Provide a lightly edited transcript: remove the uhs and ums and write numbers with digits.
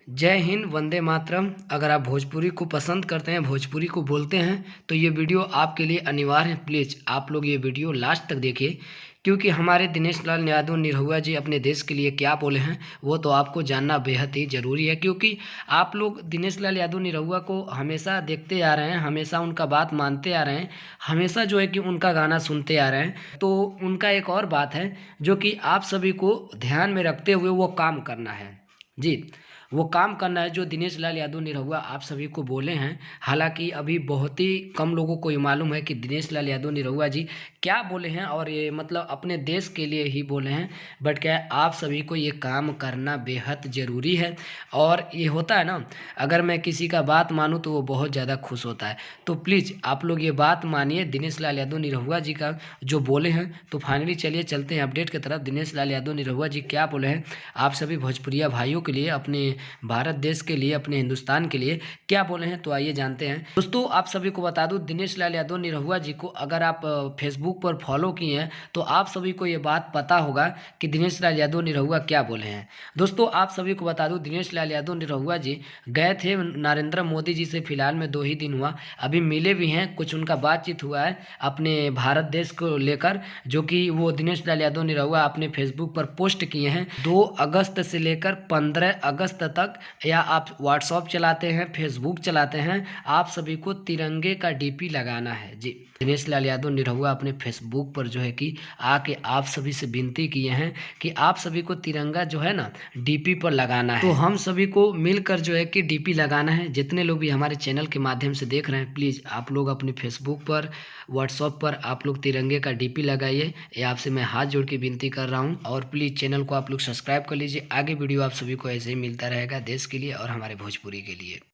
जय हिंद, वंदे मातरम। अगर आप भोजपुरी को पसंद करते हैं, भोजपुरी को बोलते हैं, तो ये वीडियो आपके लिए अनिवार्य है। प्लीज़ आप लोग ये वीडियो लास्ट तक देखिए, क्योंकि हमारे दिनेश लाल यादव निरहुआ जी अपने देश के लिए क्या बोले हैं वो तो आपको जानना बेहद ही ज़रूरी है। क्योंकि आप लोग दिनेश लाल यादव निरहुआ को हमेशा देखते आ रहे हैं, हमेशा उनका बात मानते आ रहे हैं, हमेशा जो है कि उनका गाना सुनते आ रहे हैं। तो उनका एक और बात है जो कि आप सभी को ध्यान में रखते हुए वो काम करना है। जी, वो काम करना है जो दिनेश लाल यादव निरहुआ आप सभी को बोले हैं। हालाँकि अभी बहुत ही कम लोगों को ये मालूम है कि दिनेश लाल यादव निरहुआ जी क्या बोले हैं, और ये मतलब अपने देश के लिए ही बोले हैं। बट क्या है, आप सभी को ये काम करना बेहद ज़रूरी है। और ये होता है ना, अगर मैं किसी का बात मानूँ तो वो बहुत ज़्यादा खुश होता है। तो प्लीज़ आप लोग ये बात मानिए, दिनेश लाल यादव निरहुआ जी का जो बोले हैं। तो फाइनली चलिए चलते हैं अपडेट की तरफ। दिनेश लाल यादव निरहुआ जी क्या बोले हैं आप सभी भोजपुरिया भाइयों के लिए, अपने भारत देश के लिए, अपने हिंदुस्तान के लिए क्या बोले हैं, तो आइए जानते हैं। दोस्तों आप सभी को बता दूं, दिनेश लाल यादव निरहुआ जी को अगर आप फेसबुक पर फॉलो किए हैं तो आप सभी को ये बात पता होगा कि दिनेश लाल यादव निरहुआ क्या बोले हैं। दोस्तों आप सभी को बता दूं, दिनेश लाल यादव निरहुआ जी गए थे नरेंद्र मोदी जी से, फिलहाल में 2 ही दिन हुआ, अभी मिले भी हैं, कुछ उनका बातचीत हुआ है अपने भारत देश को लेकर, जो कि वो दिनेश लाल यादव निरहुआ अपने फेसबुक पर पोस्ट किए हैं 2 अगस्त से लेकर 15 अगस्त तक। या आप व्हाट्सअप चलाते हैं, फेसबुक चलाते हैं, आप सभी को तिरंगे का डीपी लगाना है। जी, दिनेश लाल यादव निरहुआ अपने फेसबुक पर जो है कि आके आप सभी से विनती किए हैं कि आप सभी को तिरंगा जो है ना डीपी पर लगाना है। तो हम सभी को मिलकर जो है कि डीपी लगाना है। जितने लोग भी हमारे चैनल के माध्यम से देख रहे हैं, प्लीज़ आप लोग अपने फेसबुक पर, व्हाट्सअप पर आप लोग तिरंगे का डीपी लगाइए। ये आपसे मैं हाथ जोड़ के विनती कर रहा हूँ। और प्लीज़ चैनल को आप लोग सब्सक्राइब कर लीजिए। आगे वीडियो आप सभी को ऐसे ही मिलता रहेगा देश के लिए और हमारे भोजपुरी के लिए।